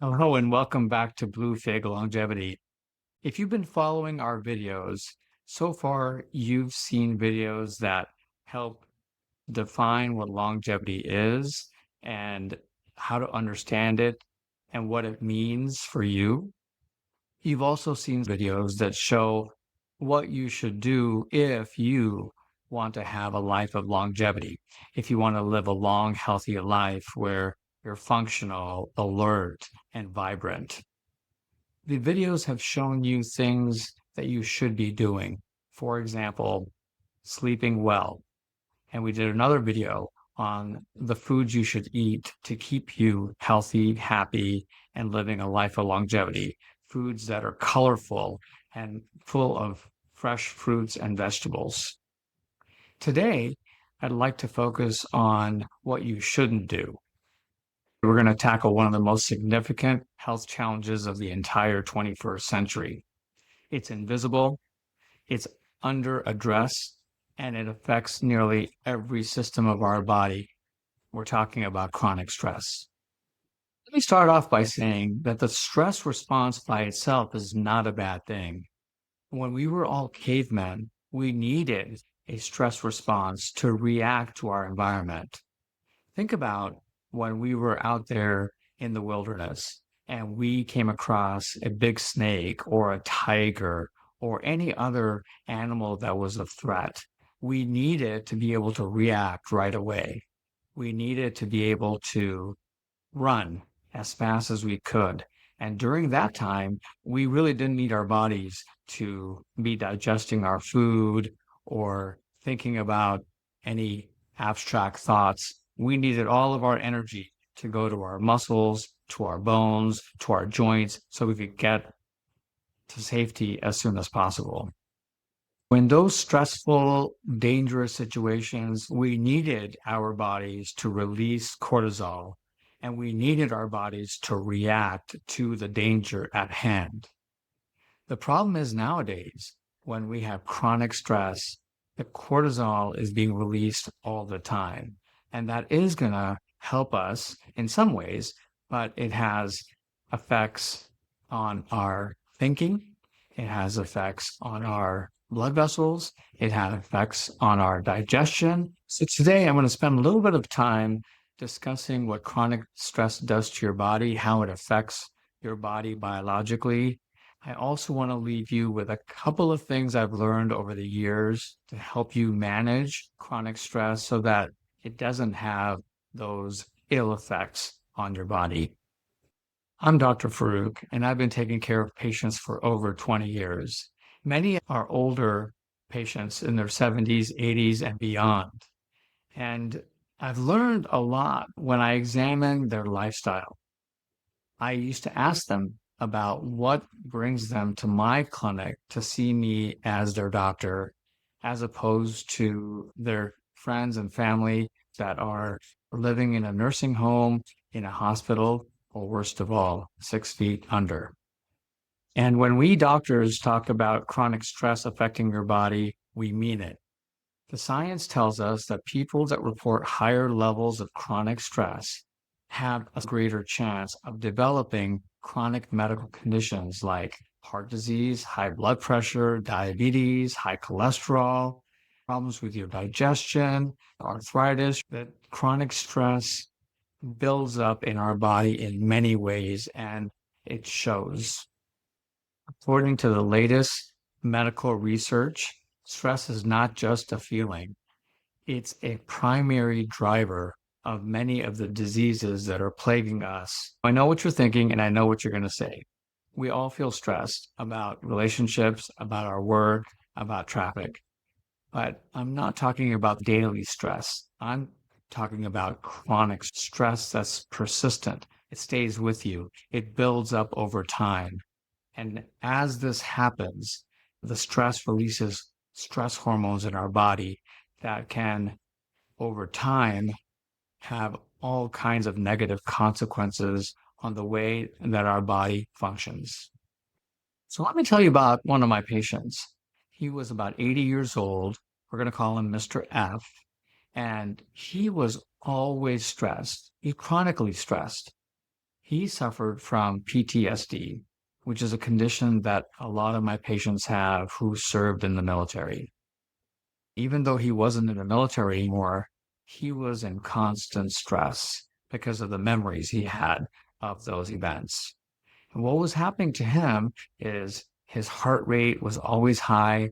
Hello and welcome back to Blue Fig Longevity. If you've been following our videos, so far you've seen videos that help define what longevity is and how to understand it and what it means for you. You've also seen videos that show what you should do if you want to have a life of longevity, if you want to live a long, healthy life where you're functional, alert, and vibrant. The videos have shown you things that you should be doing. For example, sleeping well. And we did another video on the foods you should eat to keep you healthy, happy, and living a life of longevity. Foods that are colorful and full of fresh fruits and vegetables. Today, I'd like to focus on what you shouldn't do. We're going to tackle one of the most significant health challenges of the entire 21st century. It's invisible, it's under addressed, and it affects nearly every system of our body. We're talking about chronic stress. Let me start off by saying that the stress response by itself is not a bad thing. When we were all cavemen, we needed a stress response to react to our environment. Think about when we were out there in the wilderness and we came across a big snake or a tiger or any other animal that was a threat. We needed to be able to react right away. We needed to be able to run as fast as we could. And during that time, we really didn't need our bodies to be digesting our food or thinking about any abstract thoughts. We needed all of our energy to go to our muscles, to our bones, to our joints, so we could get to safety as soon as possible. When those stressful, dangerous situations, we needed our bodies to release cortisol and we needed our bodies to react to the danger at hand. The problem is nowadays, when we have chronic stress, the cortisol is being released all the time. And that is going to help us in some ways, but it has effects on our thinking. It has effects on our blood vessels. It has effects on our digestion. So today I'm going to spend a little bit of time discussing what chronic stress does to your body, how it affects your body biologically. I also want to leave you with a couple of things I've learned over the years to help you manage chronic stress so that it doesn't have those ill effects on your body. I'm Dr. Farouk, and I've been taking care of patients for over 20 years. Many are older patients in their 70s, 80s, and beyond. And I've learned a lot when I examine their lifestyle. I used to ask them about what brings them to my clinic to see me as their doctor, as opposed to their friends and family that are living in a nursing home, in a hospital, or worst of all, 6 feet under. And when we doctors talk about chronic stress affecting your body, we mean it. The science tells us that people that report higher levels of chronic stress have a greater chance of developing chronic medical conditions like heart disease, high blood pressure, diabetes, high cholesterol, problems with your digestion, arthritis. That chronic stress builds up in our body in many ways, and it shows. According to the latest medical research, stress is not just a feeling, it's a primary driver of many of the diseases that are plaguing us. I know what you're thinking, and I know what you're going to say. We all feel stressed about relationships, about our work, about traffic. But I'm not talking about daily stress. I'm talking about chronic stress that's persistent. It stays with you. It builds up over time. And as this happens, the stress releases stress hormones in our body that can, over time, have all kinds of negative consequences on the way that our body functions. So let me tell you about one of my patients. He was about 80 years old. We're going to call him Mr. F. And he was always stressed. He chronically stressed. He suffered from PTSD, which is a condition that a lot of my patients have who served in the military. Even though he wasn't in the military anymore, he was in constant stress because of the memories he had of those events. And what was happening to him is his heart rate was always high,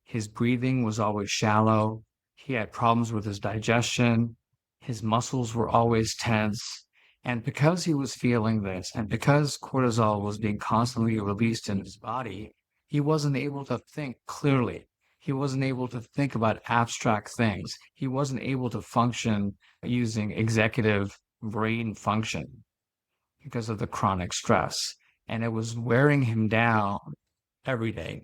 his breathing was always shallow, he had problems with his digestion, his muscles were always tense. And because he was feeling this, and because cortisol was being constantly released in his body, he wasn't able to think clearly. He wasn't able to think about abstract things. He wasn't able to function using executive brain function because of the chronic stress. And it was wearing him down every day.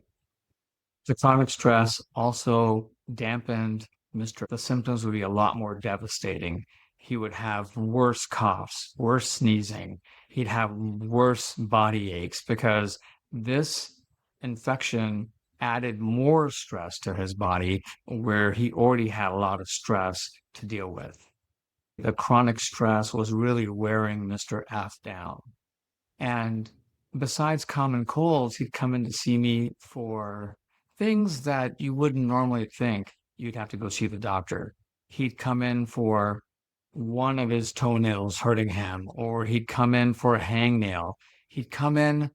The chronic stress also dampened Mr. The symptoms would be a lot more devastating. He would have worse coughs, worse sneezing. He'd have worse body aches because this infection added more stress to his body where he already had a lot of stress to deal with. The chronic stress was really wearing Mr. F down. And besides common colds, he'd come in to see me for things that you wouldn't normally think you'd have to go see the doctor. He'd come in for one of his toenails hurting him, or he'd come in for a hangnail. He'd come in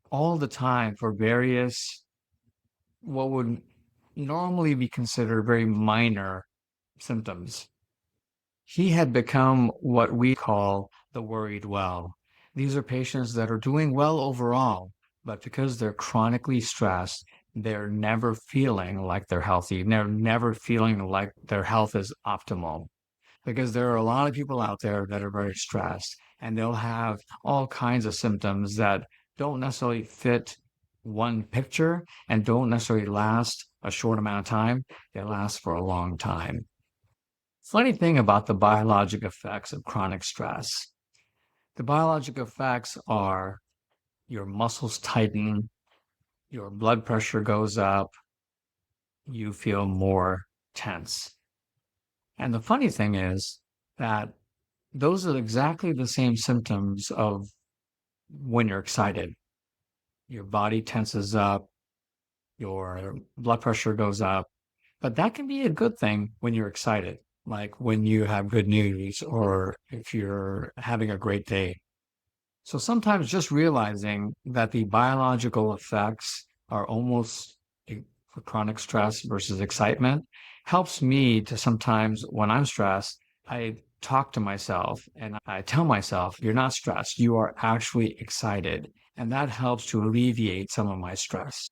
all the time for various, what would normally be considered very minor symptoms. He had become what we call the worried well. These are patients that are doing well overall, but because they're chronically stressed, they're never feeling like they're healthy. They're never feeling like their health is optimal. Because there are a lot of people out there that are very stressed, and they'll have all kinds of symptoms that don't necessarily fit one picture and don't necessarily last a short amount of time. They last for a long time. Funny thing about the biologic effects of chronic stress. The biologic effects are your muscles tighten, your blood pressure goes up, you feel more tense. And the funny thing is that those are exactly the same symptoms of when you're excited. Your body tenses up, your blood pressure goes up, but that can be a good thing when you're excited, like when you have good news or if you're having a great day. So sometimes just realizing that the biological effects are almost for chronic stress versus excitement helps me to sometimes when I'm stressed, I talk to myself and I tell myself, you're not stressed, you are actually excited. And that helps to alleviate some of my stress.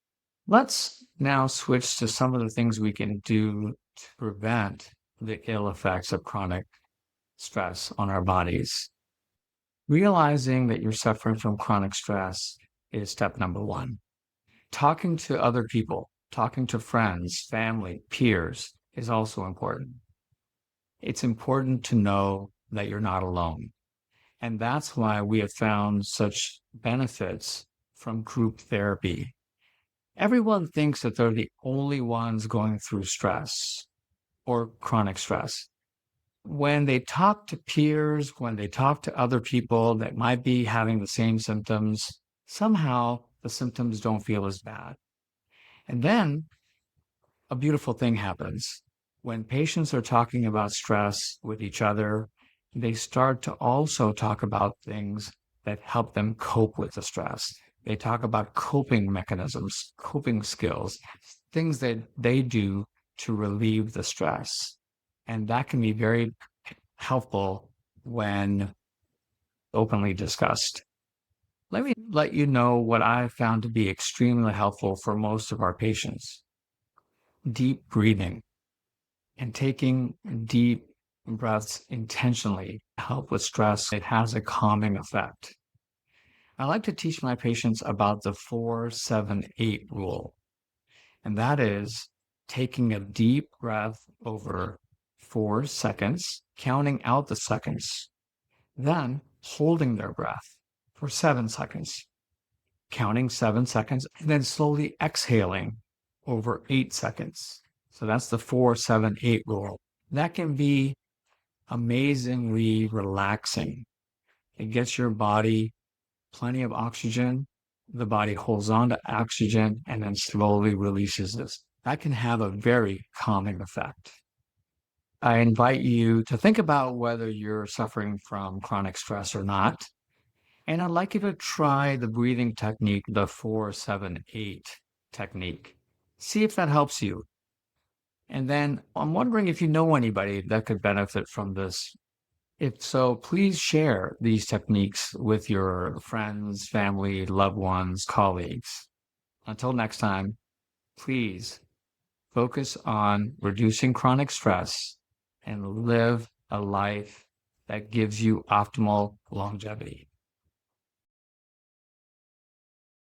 Let's now switch to some of the things we can do to prevent the ill effects of chronic stress on our bodies. Realizing that you're suffering from chronic stress is step number one. Talking to other people, talking to friends, family, peers is also important. It's important to know that you're not alone. And that's why we have found such benefits from group therapy. Everyone thinks that they're the only ones going through stress or chronic stress. When they talk to peers, when they talk to other people that might be having the same symptoms, somehow the symptoms don't feel as bad. And then a beautiful thing happens. When patients are talking about stress with each other, they start to also talk about things that help them cope with the stress. They talk about coping mechanisms, coping skills, things that they do to relieve the stress. And that can be very helpful when openly discussed. Let me let you know what I found to be extremely helpful for most of our patients. Deep breathing and taking deep breaths intentionally help with stress. It has a calming effect. I like to teach my patients about the 4-7-8 rule, and that is taking a deep breath over 4 seconds, counting out the seconds, then holding their breath for 7 seconds, counting 7 seconds, and then slowly exhaling over 8 seconds. So that's the 4-7-8 rule. That can be amazingly relaxing. It gets your body plenty of oxygen. The body holds on to oxygen and then slowly releases this. That can have a very calming effect. I invite you to think about whether you're suffering from chronic stress or not. And I'd like you to try the breathing technique, the 4-7-8 technique. See if that helps you. And then I'm wondering if you know anybody that could benefit from this. If so, please share these techniques with your friends, family, loved ones, colleagues. Until next time, please focus on reducing chronic stress and live a life that gives you optimal longevity.